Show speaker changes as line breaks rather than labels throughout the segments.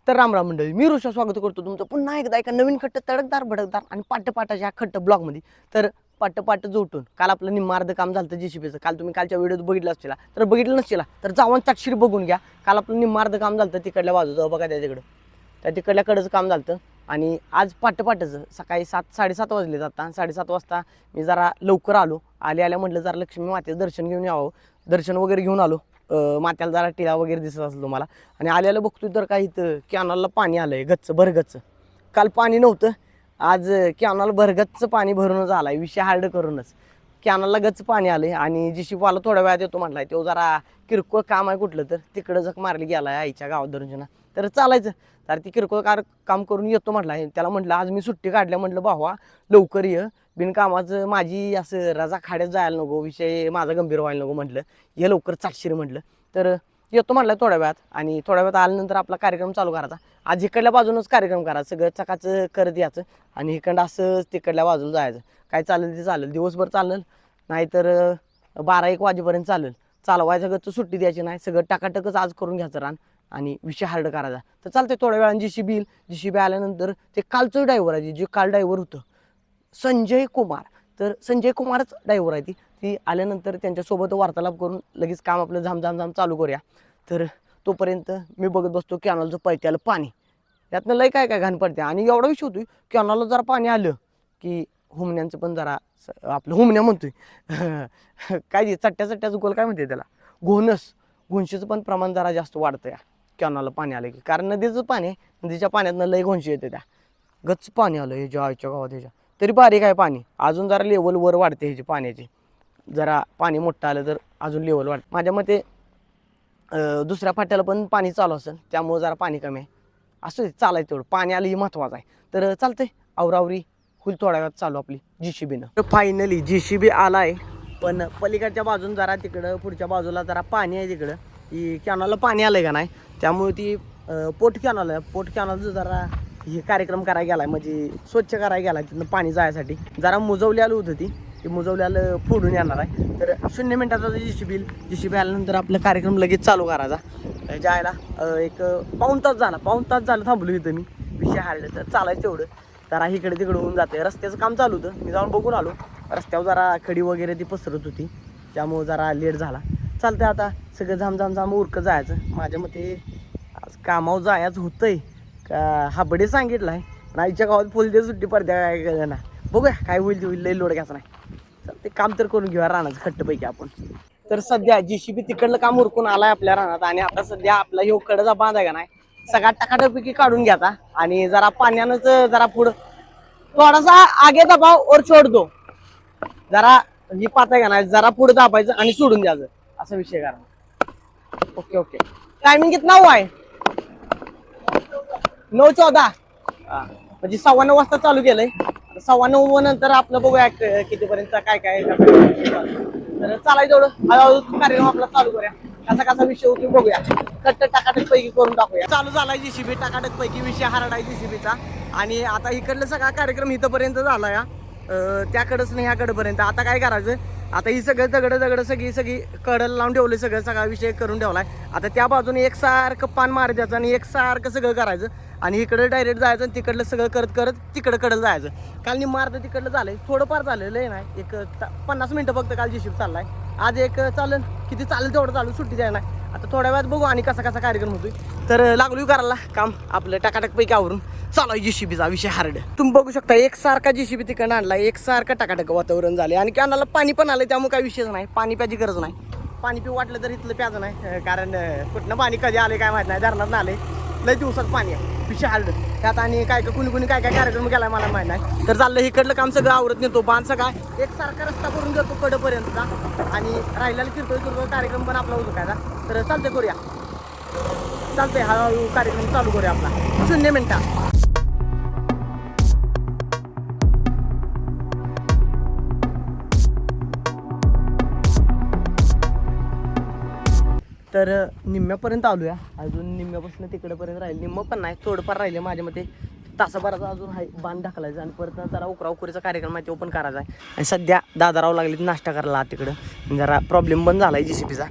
तर रामराम मंडळी, मी ऋषा स्वागत करतो तुमचं पुन्हा एकदा एका नवीन खट्ट तडकदार भडकदार आणि पाटपाटाच्या खट्ट ब्लॉगमध्ये. तर पाट जोटून काल आपलं निम्मार्ध काम झालं JCBचं. काल तुम्ही कालच्या व्हिडिओत बघितलं असतील, तर बघितलं नसतील तर जाऊन चाटशीर बघून घ्या. काल आपलं निम्मार्ध काम झालं तिकडल्या बाजूचं बघा, त्या तिकडल्या कडचं काम झालं. आणि आज पाटचं सकाळी 7-7:30 वाजले. आता 7:30 वाजता मी जरा लवकर आल्या म्हटलं जरा लक्ष्मी मातेचं दर्शन घेऊन यावं. दर्शन वगैरे घेऊन आलो. मात्याला जरा टिळा वगैरे दिसत असेल तुम्हाला. आणि आल्याला बघतोय तर काही इथं कॅनलला पाणी आलंय भरगच्च. काल पाणी नव्हतं, आज कॅनल भरगच्च पाणी भरूनच आलाय. विषय हार्ड करूनच कॅनलला गच्च पाणी आलंय. आणि JCB थोड्या वेळात येतो म्हटलाय. तो जरा किरकोळ काम आहे कुठलं तर तिकडं जग मारली गेलाय आईच्या गावात दर्शना. तर चालायचं, तर ती किरकोळ काम करून येतो म्हटलाय. त्याला म्हटलं आज मी सुट्टी काढल्या, म्हटलं भावा लवकर ये, बिनकामाचं माझी असं रजा खाड्यात जायला नको, विषय माझा गंभीर व्हायला नको. म्हटलं ये लवकर चाटशीर म्हटलं. तर येतो म्हटलं थोड्या वेळात. आणि थोड्या वेळात आल्यानंतर आपला कार्यक्रम चालू करायचा. आज इकडल्या बाजूनच कार्यक्रम करायचं, सगळं चकाचं करत यायचं. आणि इकडं असंच तिकडल्या बाजूला जायचं. काय चालेल ते चालेल, दिवसभर चालेल, नाहीतर 12-1 वाजेपर्यंत चालेल. चालवायचं गच्च सुट्टी द्यायची नाही, सगळं टाकाटकच आज करून घ्यायचं रान आणि विषय हार्ड करायचा. तर चालतंय थोड्या वेळाने JCB आल्यानंतर ते कालचं ड्रायव्हर आहे, जे काल ड्रायव्हर होतं संजय कुमार. तर संजय कुमारच ड्रायव्हर आहे ती आल्यानंतर त्यांच्यासोबत वार्तालाप करून लगेच काम आपलं झाम चालू करूया. तर तोपर्यंत मी बघत बसतो कॅनलचं पळत्याला पाणी. त्यातनं लय काय घाण पडते. आणि एवढा विषय होतोय कॅनलला जरा पाणी आलं की हुमण्यांचं पण जरा आपलं हुमण्या म्हणतोय काय चट्ट्याचं गोल काय म्हणते त्याला, घोणशीचं पण प्रमाण जरा जास्त वाढतं या कॅनलला पाणी आलं की. कारण नदीचं पाणी आहे, नदीच्या पाण्यातनं लय घोणशी येते. त्या गच्च पाणी आलं ह्याच्या आईच्या गावात. ह्याच्या तरी बारीक आहे पाणी, अजून जरा लेवल वर वाढते ह्याची पाण्याची. जरा पाणी मोठं आलं तर अजून लेवल वाढते. माझ्या मते दुसऱ्या फाट्याला पण पाणी चालू असेल, त्यामुळे जरा पाणी कमी आहे. असं चालायचं, तेवढं पाणी आलं ही महत्वाचं आहे. तर चालतंय, आवरावरी होईल थोड्या वेळात चालू आपली JCBनं. तर फायनली JCB आलाय, पण पलीकडच्या बाजून जरा तिकडं पुढच्या बाजूला जरा पाणी आहे. तिकडं ती कॅनलला पाणी आलंय का नाही, त्यामुळे ती पोट कॅनलचं जरा हे कार्यक्रम करायला गेलाय, म्हणजे स्वच्छ करायला गेलाय. तिथनं पाणी जायसाठी जरा मुजवल्यालं होतं, ती मुजवल्याला फोडून येणार आहे. तर 0 मिनिटाचा JCB आल्यानंतर आपला कार्यक्रम लगेच चालू करायचा. जायला एक पाऊण तास झाला थांबलो इथं मी. विषय हारलं तर चालायचं तेवढं. जरा इकडे तिकडे होऊन जाते. रस्त्याचं काम चालू होतं, मी जाऊन बघून आलो. रस्त्यावर जरा खडी वगैरे ती पसरत होती, त्यामुळं जरा लेट झाला. चालतंय आता सगळं झाम उरकत जायचं. माझ्या मते आज कामावर जायचं होतंय का हाबडे सांगितलं आहे, पण आईच्या गावात फुल दे सुट्टी पडत्या काय कळलं ना. बघूया काय होईल ते होईल, लई लोड घ्यायचं नाही. ते काम तर करून घेऊया रानाचं खट्टपैकी आपण. तर सध्या JCB तिकडलं काम उरकून आलाय आपल्या रानात. आणि आता सध्या आपला ह्यो कडचा बांध आहे का नाही, सगळा टाकाटकपैकी काढून घ्यायचा. आणि जरा पाण्यानंच जरा पुढं थोडासा आगे दबाव और छोड दो, जरा ही पात आहे का नाही, जरा पुढे दाबायचं आणि सोडून द्यायचं, असा विषय करा. ओके टायमिंग कितना हुआ है? 9:14. म्हणजे 9:15 वाजता चालू केलंय. 9:15 नंतर आपलं बघूया कितीपर्यंत काय. तर चालायचं एवढं हळूहळू कार्यक्रम आपला चालू करूया. कसा विषय होतो बघूया. कट्ट टाकाटक पैकी करून टाकूया. चालू झालाय JCB टाकाटक पैकी, विषय हार्ड आहे JCBचा. आणि आता इकडलं सगळा कार्यक्रम इथंपर्यंत झाला या, त्याकडंच नाही ह्याकडपर्यंत. आता काय करायचं, आता ही सगळं दगड सगळी कडल लावून ठेवले, सगळा विषय करून ठेवलाय. आता त्या बाजूने एकसारखं पान मार द्यायचं आणि एकसारखं सगळं करायचं. आणि इकडे डायरेक्ट जायचं आणि तिकडलं सगळं करत तिकडं कडल जायचं. काल निम्मार्ध तिकडलं झालंय, थोडंफार झालेलं आहे नाही, एक 50 मिनिटं फक्त काल JCB चाललाय. आज एक चालेल, किती चालेल तेवढं चालू, सुट्टी द्यायला नाही. आता थोड्या वेळात बघू आणि कसा कार्यक्रम होतोय. तर लागलो करायला काम आपलं टाकाटकपैकी आवरून. चालू आहे JCBचा विषय हार्ड. तुम्ही बघू शकता एकसारखा JCB तिकडं आणला, एकसारखं टाकाटक वातावरण झाले. आणि कॅनलला पाणी पण आलंय, त्यामुळे काही विषयच नाही. पाणी प्यायची गरज नाही. पाणी पिऊ वाटलं तर इथलं प्यायचं नाही, कारण कुठनं पाणी कधी आले काय माहित नाही. धरणात आले, लय दिवसात पाणी आहे. विषय हार्ड त्यात. आणि कुणी काय कार्यक्रम केलाय मला माहित नाही. तर चाललं इकडलं काम सगळं आवरत नेतो. बांध सगळा एकसारखा रस्ता करून देतो कडपर्यंतचा. आणि राहिलेला किरकोळ कार्यक्रम पण आपला होतो काय. तर चालतंय करूया, चालतंय हळूहळू कार्यक्रम चालू करूया आपला. 0 मिनिटात. तर निम्म्यापर्यंत आलूया, अजून निम्म्यापासून तिकडेपर्यंत राहील. निम्म पण नाही, थोडंफार राहिले माझ्या मते. तासाभराचा अजून आहे बांध ढकलायचा. आणि परत जरा उकराचा कार्यक्रम आहे, तो पण करायचा आहे. आणि सध्या दादाराव लागले नाश्ता करायला तिकडं. जरा प्रॉब्लेम पण झाला आहे JCBचा.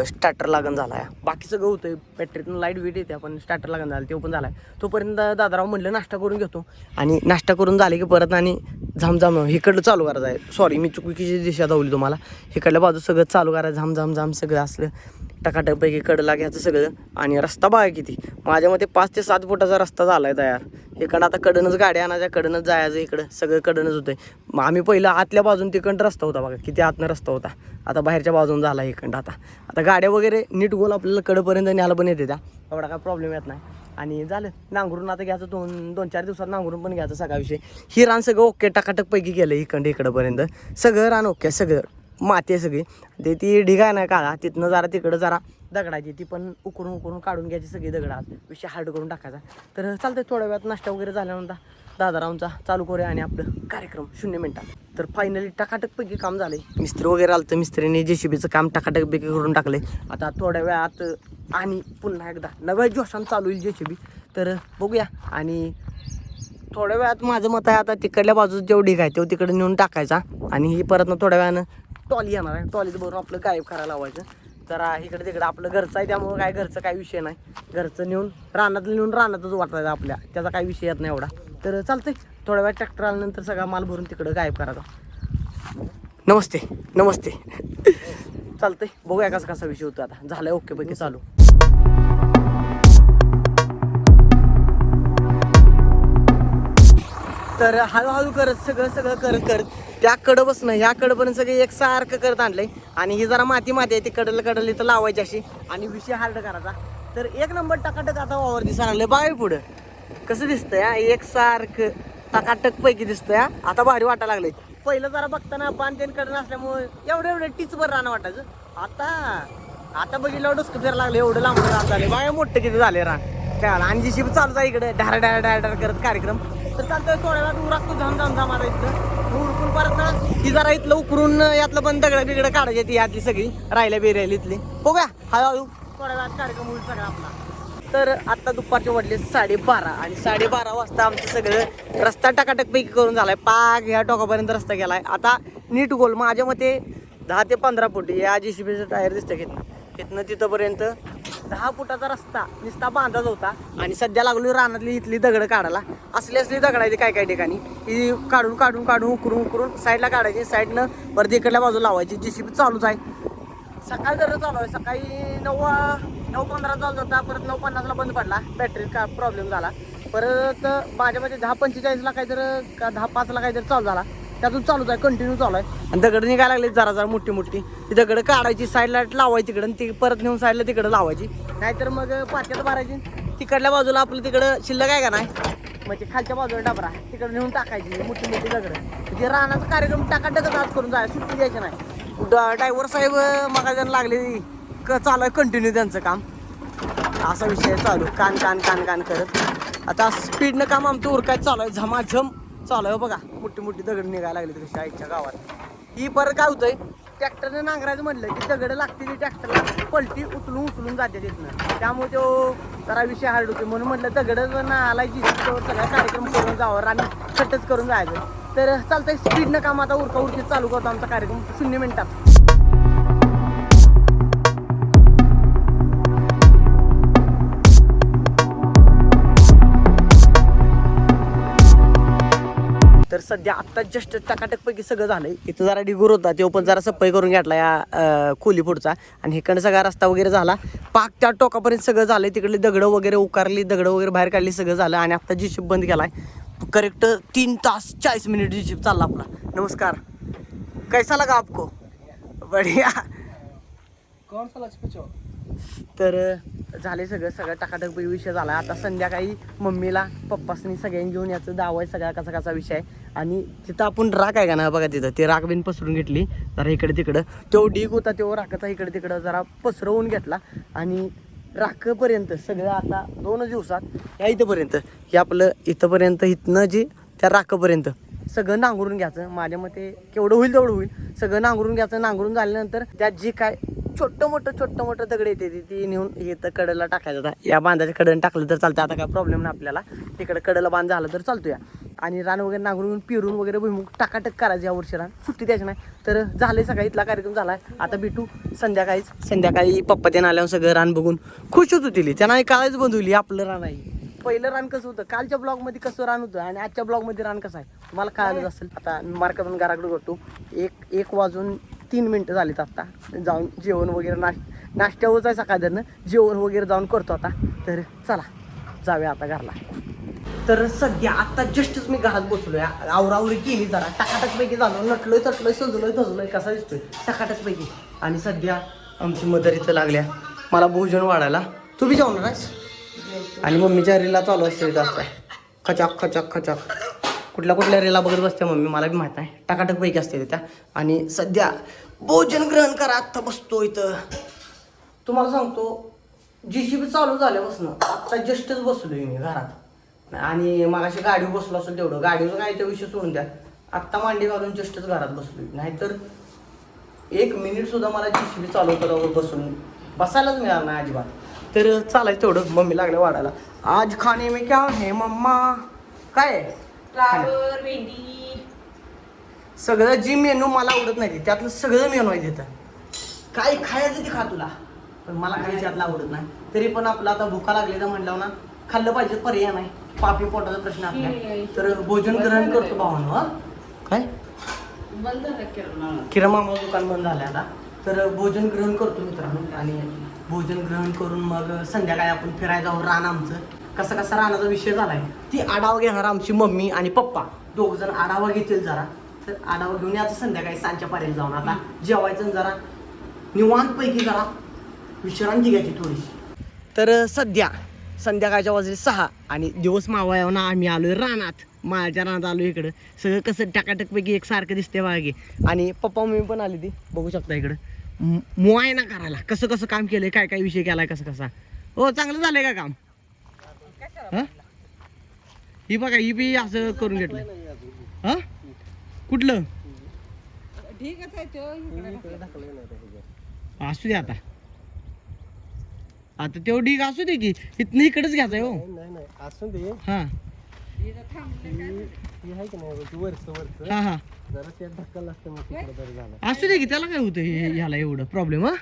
स्टार्टर लागण झाला आहे. बाकी सगळं होतं, बॅटरीतून लाईट वेट येते पण स्टार्टर लागण झाला तो पण झाला आहे. तोपर्यंत दादाराव म्हणलं नाश्ता करून घेतो आणि नाश्ता करून झाले की परत आणि झामझाम इकडलं चालू करायचं आहे. सॉरी मी चुकीची दिशा धावली तुम्हाला. इकडल्या बाजू सगळं चालू करायचं झाम सगळं असलं टकाटकपैकी कडला घ्यायचं सगळं. आणि रस्ता बघा किती, माझ्या मते 5 ते 7 फुटाचा रस्ता झाला आहे तयार. इकडं आता कडनच गाड्या आणायच्या, कडनच जायचं, इकडं सगळं कडनच होतंय. मग आम्ही पहिलं आतल्या बाजून तिकडं रस्ता होता बघा, किती आतनं रस्ता होता, आता बाहेरच्या बाजून झाला इकडं. आता गाड्या वगैरे नीट गोल आपल्याला कडपर्यंत न्यायला पण येते, त्या एवढा काय प्रॉब्लेम येत नाही. आणि झालं नांगरून आता घ्यायचं, 2-4 दिवसात नांगरून पण घ्यायचं सगळा विषय. ही रान सगळं ओके टकाटकपैकी केलं इकडपर्यंत सगळं रान ओके, सगळं माती आहे सगळी. ती ढिग आहे ना काळा, तिथनं जरा तिकडं जरा दगडायची, ती पण उकरून काढून घ्यायची सगळी दगडा, विषय हार्ड करून टाकायचा. तर चालतंय, थोड्या वेळात नाश्ता वगैरे झाल्यानंतर दादारावचा चालू करूया आणि आपलं कार्यक्रम 0 मिनिटात. तर फायनली टकाटकपैकी काम झाले. मिस्त्री वगैरे आलं तर मिस्त्रीने JCBचं काम टकाटकपैकी करून टाकले. आता थोड्या वेळात आणि पुन्हा एकदा नव्या जोशान चालू होईल JCB. तर बघूया. आणि थोड्या वेळात माझं मत आहे आता तिकडल्या बाजूचं जेवढं ढिग आहे तेव्हा तिकडे नेऊन टाकायचा आणि ही परत थोड्या वेळानं टॉली येणार आहे, टॉलीचं बरोबर आपलं गायब करायला लावायचं. जरा इकडे तिकडे आपलं घरचं आहे त्यामुळं काय घरचं काही विषय नाही, घरचं नेऊन रानातच वाटायचं आपल्या, त्याचा काही विषय येत नाही एवढा. तर चालतंय, थोड्या वेळात ट्रॅक्टर आल्यानंतर सगळा माल भरून तिकडं गायब करायचा. नमस्ते चालतंय, बघूया कसा विषय होतो. आता झालाय ओके पैकी चालू. तर हळूहळू करत सगळं करत त्या कडं बसणं ह्या कडपर्यंत सगळे एकसारखं करत आणलंय. आणि ही जरा माती आहे ती कडला इथं लावायची अशी आणि विषय हार्ड करायचा. तर 1 नंबर टकाटक आता वावर दिसायला लागलं बाय. पुढं कसं दिसतंय हा, एकसारखं टकाटक पैकी दिसतंय हा. आता भारी वाटायला लागलंय. पहिलं जरा बघताना पान तेन कडन असल्यामुळे एवढं टीचभर राहणं वाटायचं. आता बघितलं डोसकं फिरायला लागलं, एवढं लांब रान झाले बाय, मोठं किती झाले रान काय. आणि JCB चालू आहे इकडे डार करत कार्यक्रम. तर चालतंय, थोड्या वेळात उराकतो झाम आता इथलं उरकून परत ना ही जरा इथलं उकरून यातलं पण दगडं काढायची ती यातली सगळी राहिल्या इथली. बघूया हळूहळू थोड्या वेळात कार्यक्रम होईल सगळा आपला. तर आता दुपारचे वाजले 12:30 आणि 12:30 वाजता आमचं सगळं रस्ता टकाटकपैकी करून झालाय. पाक ह्या टोकापर्यंत रस्ता गेलाय. आता नीट गोल माझ्या मते 10 ते 15 फूट या JCBचं टायर दिसतं इथनं तिथंपर्यंत 10 फुटाचा रस्ता नुसता बांधाच होता. आणि सध्या लागलो रानातली इथली दगडं काढायला. असली दगडायची काय ठिकाणी ही काढून उकरून साईडला काढायची, साईडनं वरती इकडल्या बाजूला लावायची. JCB चालूच आहे. सकाळी जर चालू आहे, सकाळी 9:15 चालू होता, परत 9:50ला बंद पडला, बॅटरी का प्रॉब्लेम झाला. परत माझ्या मध्ये 10:45ला काहीतरी का 10:05ला काहीतरी चालू झाला. त्यातून चालूच आहे, कंटिन्यू चालू आहे. आणि दगड निघायला लागले जरा मोठी ती दगड काढायची, साईडला लावायची तिकडं आणि ती परत नेऊन साईडला तिकडं लावायची. नाहीतर मग पात्यात भरायची, तिकडल्या बाजूला आपलं तिकडं शिल्लक आहे का नाही म्हणजे खालच्या बाजूला डबरा तिकडे नेऊन टाकायची मोठी दगड. म्हणजे रानाचा कार्यक्रम टाकाटकच आज करून जाय, सुट्टी द्यायची नाही. ड्रायव्हर साहेब मग लागले चालू आहे कंटिन्यू त्यांचं काम. असा विषय चालू कान करत. आता स्पीडनं काम आमचं उरकायचं चालू आहे, झमाझम चालू आहे. बघा मोठी दगड निघायला लागली तशी आईच्या गावात. ही परत काय होतंय, ट्रॅक्टरने नांगरायचं म्हटलं की दगड लागते ती ट्रॅक्टरला पलटी उचलून जाते तिथनं, त्यामुळे तो जरा विषय हार्ड होते. म्हणून म्हटलं दगड ना आलायची सगळा कार्यक्रम करून जावं आणि खटच करून जायचं. तर चालतंय, स्पीडनं काम आता उरकीत चालू करतो आमचा कार्यक्रम 0 मिनिटात. तर सध्या आत्ता जस्ट टकाटकपैकी सगळं झालंय. इथं जरा डिगूर होता, तो पण जरा सफाई करून घेतला या खोली पुढचा. आणि इकडं सगळा रस्ता वगैरे झाला, पाक त्या टोकापर्यंत सगळं झालंय. तिकडली दगडं वगैरे उकारली, दगडं वगैरे बाहेर काढली, सगळं झालं. आणि आता JCB बंद केलाय. करेक्ट 3 तास 40 मिनिट JCB चालला आपला. नमस्कार, कैसा लगा आपको? बढिया.
कौन सा लक्ष्मी?
तर झाले सगळं टकाटक विषय झाला. आता संध्याकाळी मम्मीला पप्पासनी सगळ्यांनी घेऊन याचं दावा आहे सगळा कसा विषय आहे. आणि तिथं आपण राख आहे का ना बघा, तिथं ते राख बिन पसरून घेतली जरा इकडे तिकडं. तो ढीग होता तो राखाचा इकडे तिकडं जरा पसरवून घेतला. आणि राखपर्यंत सगळं आता 2 दिवसात ह्या इथंपर्यंत हे आपलं इथंपर्यंत इथनं जी त्या राखपर्यंत सगळं नांगरून घ्यायचं. माझ्या मते केवढं होईल तेवढं होईल, सगळं नांगरून घ्यायचं. नांगरून झाल्यानंतर त्यात जी काय छोटं मोठं दगड येते ती नेऊन इथं कडेला टाकायचं आता. या बांधाच्या कडेने टाकलं तर चालतं, आता काय प्रॉब्लेम नाही आपल्याला. तिकडे कडेला बांध झाला तर चालतो या. आणि रान वगैरे नांगरून पिरून वगैरे भुईमुग टाकाटक करायचं या वर्षी. रान सुट्टी द्यायची नाही. तर झाले सकाळी इथला कार्यक्रम झाला. आता भेटू संध्याकाळी पप्पा त्यानं आल्यावर सगळं रान बघून खुश होत होती. त्यांना काळच बंधवली आपलं रान आहे. पहिलं रान कसं होतं, कालच्या ब्लॉगमध्ये कसं रान होतं आणि आजच्या ब्लॉगमध्ये रान कसं आहे तुम्हाला कळालंच असेल. आता मार्केटून घराकडे करतो. 1:03 झालेत. आता जाऊन जेवण वगैरे नाश्त्यावरच आहे सकाळनं. जेवण वगैरे जाऊन करतो आता. तर चला जाऊया आता घरला. तर सध्या आता जस्टच मी घरात बसलोय. आवरावरी केली जरा टकाटकपैकी झालो. नटलोय तटलोय सजलोय धजलोय कसा दिसतोय टकाटकपैकी. आणि सध्या आमची मदर इथं लागल्या मला भोजन वाढायला. तू बी जेवणार आहेस? आणि मम्मीच्या रीला चालू असते असतं खचाक कुठल्या रीला बघत बसते मम्मी मला बी माहीत आहे. टकाटकपैकी असते त्या. आणि सध्या भोजन ग्रहण करा आत्ता बसतो इथं. तुम्हाला सांगतो JCB चालू झाल्यापासून आत्ता जस्टच बसलोय मी घरात. आणि मगाशी गाडीवर बसलो असेल तेवढं. गाडीवर काय ते विषय सोडून द्या. आत्ता मांडी घालून जस्टच घरात बसलोय. नाहीतर 1 मिनिट सुद्धा मला JCB चालू करावं बसून बसायलाच मिळालं नाही अजिबात. तर चालायचं तेवढं. मम्मी लागल्या वाढायला. आज खाणे में क्या है मम्मा? काय
फ्लावर, भेंडी,
सगळं जी मेनू मला आवडत नाही त्यातलं सगळं मेनू आहे तिथं. काय खायचं ते खा तुला, पण मला काही त्यातलं आवडत नाही. तरी पण आपलं आता भुका लागली तर म्हटलं ना खाल्लं पाहिजे, पर्याय नाही. पापी पोटाचा प्रश्न आपला. तर भोजन ग्रहण करतो भावानं. हा काय
बंद झालं
किराणा दुकान बंद झालं आता. तर भोजन ग्रहण करतो मित्रांनो. आणि भोजन ग्रहण करून मग संध्याकाळी आपण फिरायला जाऊ. रान आमचं कसा रानाचा विषय झालाय ती आढावा घेणार आमची मम्मी आणि पप्पा. 2 जण आढावा घेतील जरा. तर आढावा घेऊन याचं संध्याकाळी सांच्या पाऱ्याला जाऊन आता जेवायचं जरा निवांतपैकी जरा विश्रांती घ्यायची थोडीशी. तर सध्या संध्याकाळच्या वाजले 6 आणि दिवस मावळ्यावर आम्ही आलोय रानात. माझ्या रानात आलो इकडं. सगळं कसं टकाटकपैकी एकसारखं दिसते बागे. आणि पप्पा मम्मी पण आली ती बघू शकता इकडं मुआयना करायला. कसं काम केलंय, काय विषय केलाय कसा. हो चांगलं झालंय का काम? हा ही बघा ही बी असं करून घेतलं. हा कुठलं
ठीकच आहे
असू दे आता तेवढं ढीग असू दे की इथनं इकडेच घ्यायचंय. हो
नाही असू दे.
हा हा
जरा त्यात ढक्कल असतं मग तिकडे बरं झालं.
असू दे की त्याला काय होतं ह्याला एवढं प्रॉब्लेम. हा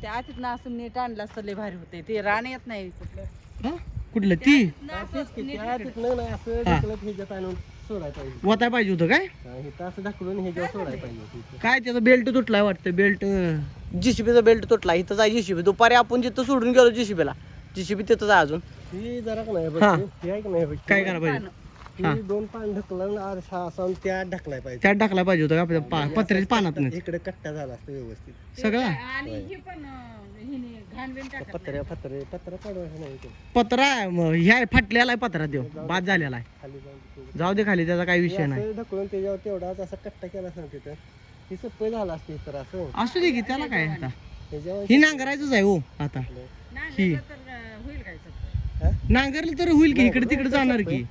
त्या तिथनं असं नीट आणलं असतं लय भारी होते. ते रान येत नाही कुठलं.
हा कुठलं ती
तिथनं नाही असं ढकलत ह्याच्यात आणून सोडायला पाहिजे.
वताय पाहिजे होतं काय
इथं असं ढकलून ह्याच्यावर सोडायला पाहिजे.
काय त्याचा बेल्ट तुटलाय वाटतं. बेल्ट JCBचा बेल्ट तुटला. इथंच आहे JCB. दुपारी आपण जिथं सोडून गेलो JCBला JCB तिथंच आहे अजून.
ही जरा का नाही
हा.
हे आहे का नाही
काय करायला पाहिजे हा.
ही 2 पान ढकलून आरसा असावून त्यात ढकलाय पाहिजे.
त्यात टाकला पाहिजे होतं का आपल्या पत्र्याच्या पानात
इकडे कट्टा झाला असतं व्यवस्थित.
सगळं.
आणि हे पण हिने घाणबीण टाकत
पत्रा काढवायचा नाही इथे.
पत्रा ह्या फाटलेला आहे पत्रा देव बाद झालेला आहे.
खाली जाऊन
जाऊ दे खाली त्याचा काही विषय नाही.
असं ढकलून त्याच्यावर तेवढाच असा कट्टा केला असं तिथं ही सोपं झालं असते तर असं
असू दे की त्याला काय आता
त्याच्यावर
ही नांगरायचंच आहे. हो आता ही
होईल काय सगळं.
नांगरलं तर होईल की इकडे तिकडे जाणार की.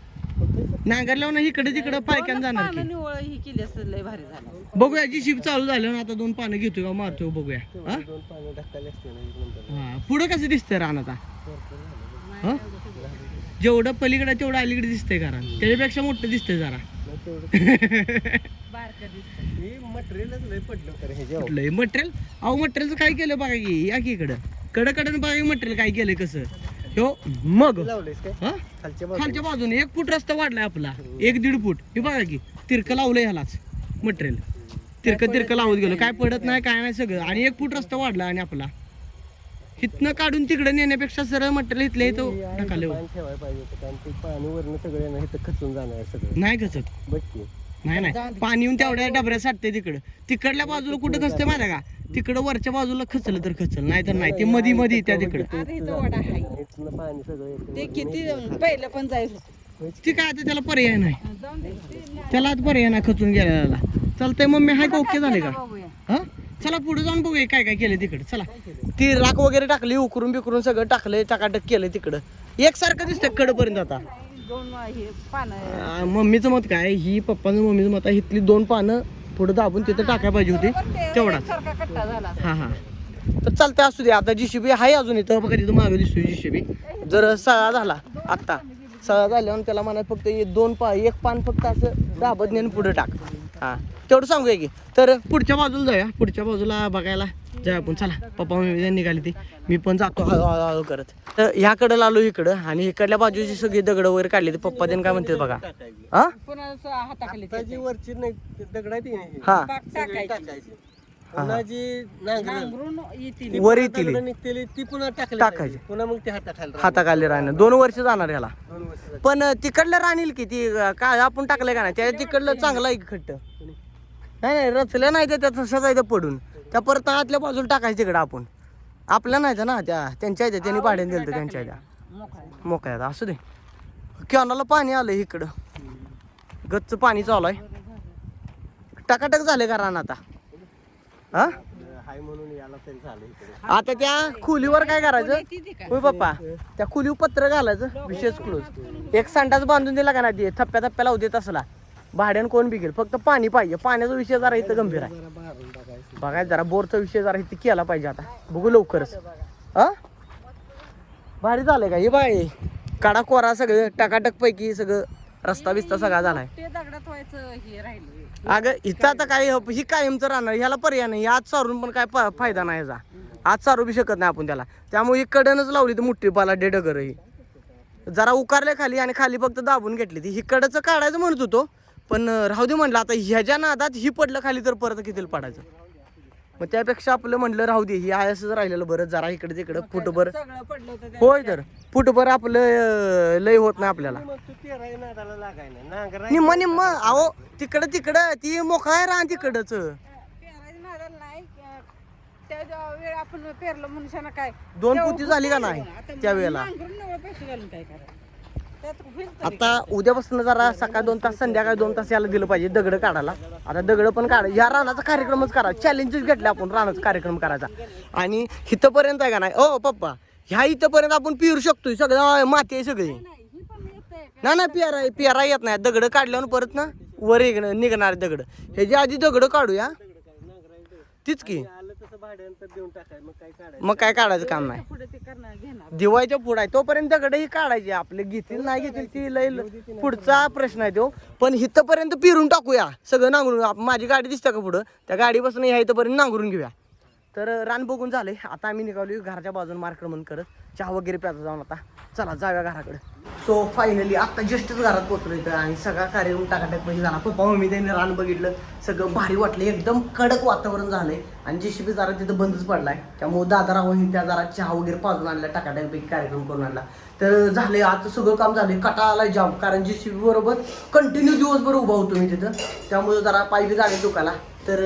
नांगरल्यावर इकडे तिकडे पायक्यान जाणार की.
निवळ ही केली असतं लय भारी झालं.
बघूया JCB चालू झालं ना आता 2 पानं घेतोय का मारतोय बघूया. हा
2 पानं ढकलले असते ना एक नंतर.
हा पुढं कसं दिसतंय रान आता. हा जेवढं पलीकडे तेवढं अलीकडे दिसतंय का रान. त्याच्यापेक्षा मोठं दिसतंय जरा.
बारकं दिसतं.
हे मटेरियलच लय पडलं तर ह्याच्यावर.
कुठलंय मटेरियल. अहो मटेरियलचं काय केलं बघा की या की इकडं कडकडन बघा मटेरियल काय केलंय कसं. हो मग
लावलेस काय
हा खालच्या बाजूने 1 फूट रस्ता वाढलाय आपला. 1-1.5 फूट. हे बघा की तिरकं लावलंय ह्यालाच मटेरियल. तिरकं लावत गेलो काय पडत नाही काय नाही सगळं. आणि 1 फूट रस्ता वाढला आणि आपला इथनं काढून तिकडे नेण्यापेक्षा सरळ मटेरियल इथलं इथं टाकालं.
पाणी ठेवायला पाहिजे होतं कारण ते पाणी वरनं सगळं ना इथं खचून जाणार आहे सगळं.
नाही खचत.
बघ की
नाही पाणी येऊन तेवढ्या डबऱ्यात साठते तिकडल्या बाजूला कुठं खचते माहिती का. तिकडं वरच्या बाजूला खचलं तर खचल नाही तर नाही. ते मध्ये त्या तिकडं
अरे इथं वडा आहे.
इथनं पाणी सगळं येतं.
ते किती पहिलं पण जायचं.
ती काय आता त्याला पर्याय नाही.
जाऊन दे.
त्याला आता पर्याय नाही खचून गेलेला. चालतंय मम्मी हाय का ओके झाले का.
बघूया.
हा चला पुढे जाऊन बघूया काय केलं तिकडं. चला ती राख वगैरे टाकली उकरून बिकरून सगळं टाकलंय टकाटक केलंय तिकडं. एकसारखं दिसतंय कडपर्यंत आता.
2 हे पानं
मम्मीचं मत काय ही पप्पाचं मम्मीचं मत आहे इथली 2 पानं पुढे दाबून तिथं टाकायला पाहिजे होती तेवढाच.
सारखा कट्टा झाला.
हा तर चालतंय असू दे. आता JCB आहे अजून इथं बघा, तिथं मागे दिसतोय JCB. जर सळा झाला आत्ता, सळा झाल्यावर त्याला म्हणा फक्त एक पान फक्त असं दाबत नेऊन पुढे टाक. हा तेवढं सांगूया की. तर पुढच्या बाजूला जाऊया, पुढच्या बाजूला बघायला जाऊया आपण. चला पप्पा मम्मी निघाली ती, मी पण जातो हळूहळू करत. तर ह्याकडं आलो इकडं, आणि इकडल्या बाजूची सगळी दगड वगैरे काढली. पप्पा त्यांनी काय म्हणते बघा. हा
पुन्हा असं हाताखाली
आताची वरची नाही दगड आहे ती नाही.
हा
पाक टाकायची.
टाकायची. पुन्हा जी नांगर
नांगरून येतील.
वर येतील
दगडं निघतेली ती पुन्हा
टाकायची.
टाकायची. पुन्हा मग ते हाताखाली
हाताखाली राहणं 2 वर्ष जाणार ह्याला.
2 वर्ष
पण तिकडलं राहणील की ती काय आपण टाकलंय का नाही, त्या तिकडलं चांगलं आहे की खट्ट. नाही रचलं नाही त्या तसंच आहे ते पडून. त्या परत आतल्या बाजूला टाकायचं तिकडं आपण. आपल्या नाही ना त्या त्यांच्या आहेत, त्यांनी भाड्याने दिलं त्यांच्या त्या मोकळ्यात. असू दे. कॅनला पाणी आलंय इकडं, गच्च पाणी चालू आहे. टकाटक झाले का रान आता. हा
हाय म्हणून याला तरी झालं इकडे.
आता त्या खोलीवर काय करायचं होय पप्पा, त्या खोलीवर पत्र घालायचं, विशेष क्लोज. एक संडास बांधून दिला का नाही, थप्प्या थप्प्या लावू देत असला, भाड्यानं कोण बिघेल. फक्त पाणी पाहिजे. पाण्याचा विषय जरा इथं गंभीर आहे.
जरा बाहेरून टाकायचं.
बघायचं जरा बोरचा विषय जरा इथे केला पाहिजे. आता बघू लवकरच. हा भारी झालंय का हे बाय, काडा कोरा सगळं टकाटक पैकी सगळं, रस्ता बिस्ता सगळा झालाय.
ते दगडात व्हायचं हे राहिलं.
अगं इथं आता काय ही कायमचं राहणार, ह्याला पर्याय नाही. आज सारून पण काय फायदा नाही याचा. आज सारू बी शकत नाही आपण त्याला. त्यामुळे ही कडनच लावली तर मुठ्ठी पाला डेडगर ही जरा उकारले खाली, आणि खाली फक्त दाबून घेतली ती. ही कडचं काढायचं म्हणत होतो, पण राहू दे म्हणलं. आता ह्याच्या नादात ही पडलं खाली तर परत किती पडायचं. मग त्यापेक्षा आपलं म्हणलं राहू दे, ही आहे असंच राहिलेलं बरं. जरा इकडे तिकडं फुटभर
सगळं पडलं होतं.
होय, तर फुटभर आपलं लय होत नाही आपल्याला.
मग तू पेराय नादाला लागाय नाही. नांगर
निम्म अहो तिकडं ती मोकळा आहे रान तिकडच.
पेरायचं नादाला नाही. त्या वेळ आपण पेरलं मनुष्यानं काय
2 पुती झाली का नाही त्या वेळेला.
नांगरून नवं पैसे घालून काय करायचं. त्यात होईल तरी.
आता उद्यापासून जरा सकाळ 2 तास, संध्याकाळी 2 तास याला दिलं पाहिजे दगड काढायला. आता दगड पण काढा, या रानाचा कार्यक्रमच करा. चॅलेंजेस घेतले आपण रानाचा कार्यक्रम करायचा. आणि इथंपर्यंत आहे का नाही ओ पप्पा, ह्या इथंपर्यंत आपण पिरू शकतोय. सगळं माती आहे सगळी.
ही पण येतंय.
नाही पेरा येत नाही. दगड काढल्यावर परत ना वर निघणार दगड. ह्याच्या आधी दगड काढूया तीच की.
आलं तसं भाड्यानंतर देऊन टाकाय. मग काय काढायचं.
मग काय काढायचं काम नाही.
पुढे ते करणार घेणार.
दिवाळीच्या पुढं आहे तोपर्यंत दगडही काढायची. आपले घेतील नाही घेतील ती लय पुढचा प्रश्न आहे तो. पण इथंपर्यंत पिरून टाकूया सगळं नांगरून. माझी गाडी दिसते का पुढं, त्या गाडीपासून ह्या इथंपर्यंत नांगरून घेऊया. तर रान बघून झाले. आता आम्ही निघालो घराच्या बाजून मार्क्रमण करत, चहा वगैरे प्यायचा जाऊन. आता चला जाऊया घराकडे. सो फायनली आता जस्टच घरात पोहोचलो इथं, आणि सगळा कार्यक्रम टाकाटाक पैसे झाला. पप्पा मम्मी त्यांनी रान बघितलं, सगळं भारी वाटलं. एकदम कडक वातावरण झालंय. आणि JCB जरा तिथं बंदच पडलाय, त्यामुळे दादा राहून त्या जरा चहा वगैरे पाजून आणला, टाकाटाकपैकी कार्यक्रम करून आणला. तर झाले आजचं सगळं काम झालं. कटाळा आलाय जाम, कारण JCB बरोबर कंटिन्यू दिवसभर उभा होतो मी तिथं, त्यामुळे जरा पाय बी झाले दुखाला. तर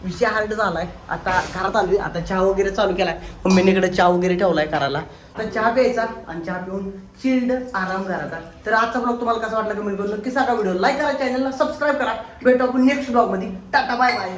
विषय हार्ड झालाय. आता घरात आलोय, आता चहा वगैरे चालू केलाय. मम्मीने इकडे चहा वगैरे ठेवलाय करायला. तर चहा प्यायचा आणि चहा पिऊन चिल्ड आराम करायचा. तर आजचा ब्लॉग तुम्हाला कसा वाटला कमेंट करून नक्की सांगा. व्हिडिओ लाईक करा, चॅनलला सबस्क्राईब करा. भेटू आपण नेक्स्ट ब्लॉग मध्ये. Tata bye bye.